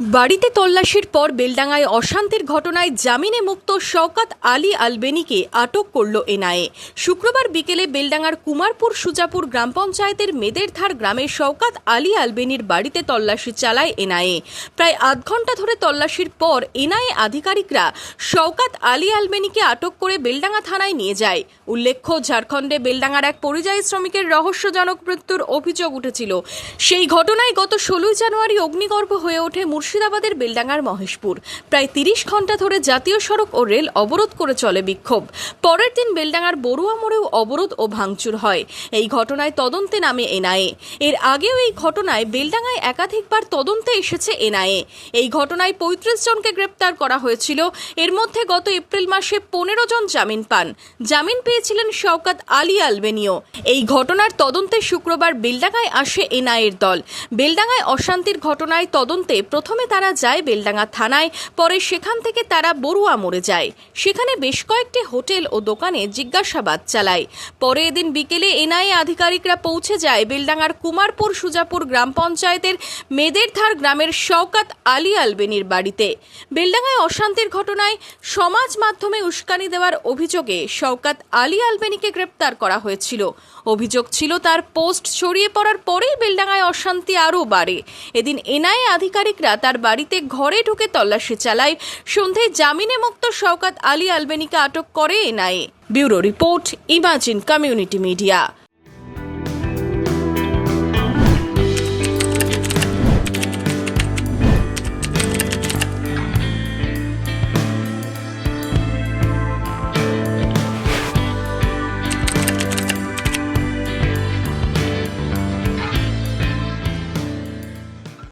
বাড়িতে তল্লাশির পর বেলডাঙ্গায় অশান্তির ঘটনায় জামিনে মুক্ত শওকত আলী আলবেনীকে আটক করল এনআইএ। শুক্রবার বিকেলে বেলডাঙ্গার কুমারপুর সুজাপুর গ্রাম পঞ্চায়েতের মেদেরধার গ্রামে শওকত আলী আলবেনীর বাড়িতে তল্লাশি চালায় এনআইএ। প্রায় আধ ঘন্টা ধরে তল্লাশির পর এনআইএ আধিকারিকরা শওকত আলী আলবেনীকে আটক করে বেলডাঙ্গা থানায় নিয়ে যায়। উল্লেখ্য, ঝাড়খণ্ডে বেলডাঙ্গার এক পরিযায়ী শ্রমিকের রহস্যজনক মৃত্যুর অভিযোগ উঠেছিল। সেই ঘটনায় গত 16 জানুয়ারি অগ্নিগর্ভ হয়ে ওঠে মুর্শিদাবাদের বেলডাঙ্গার মহেশপুর। প্রায় 30 ঘন্টা ধরে জাতীয় সড়ক ও রেল অবরোধ করে চলে বিক্ষোভ। পরের দিন বেলডাঙ্গার বড়ুয়া মোড়েও অবরোধ ও ভাঙচুর হয়। এই ঘটনায় তদন্তে নামে এনআইএ। এর আগেও এই ঘটনায় বেলডাঙ্গায় একাধিকবার তদন্তে এসেছে এনআইএ। এই ঘটনায় 35 জনকে গ্রেপ্তার করা হয়েছিল। এর মধ্যে গত এপ্রিল মাসে 15 জন জামিন পান। জামিন পেয়েছিলেন শওকত আলী আলবেনীও। এই ঘটনার তদন্তে শুক্রবার বেলডাঙ্গায় আসে এনআইএর দল। বেলডাঙ্গায় অশান্তির ঘটনায় তদন্তে প্রথমে তারা যায় বেলডাঙ্গা থানায়, পরে সেখান থেকে তারা বড়ুয়া মোড়ে যায়। সেখানে বেশ কয়েকটি হোটেল ও দোকানে জিজ্ঞাসাবাদ চালায়। পরে এদিন বিকেলে এনআইএ আধিকারিকরা পৌঁছে যায় বেলডাঙ্গার কুমারপুর সুজাপুর গ্রাম পঞ্চায়েতের মেদেরধার গ্রামের শওকত আলী আলবেনীর বাড়িতে। বেলডাঙ্গায় অশান্তির ঘটনায় সমাজ মাধ্যমে উস্কানি দেওয়ার অভিযোগে শওকত আলী আলবেনীকে গ্রেপ্তার করা হয়েছিল। অভিযোগ ছিল তার পোস্ট ছড়িয়ে পড়ার পরেই বেলডাঙ্গায় অশান্তি আরও বাড়ে। এদিন এনআইএ আধিকারিকরা তার বাড়িতে ঘরে ঢুকে তল্লাশি চালায়। সন্ধ্যায় জামিনে মুক্ত শওকত আলী আলবেনীকে আটক করে NIA. Bureau report, imagine community media.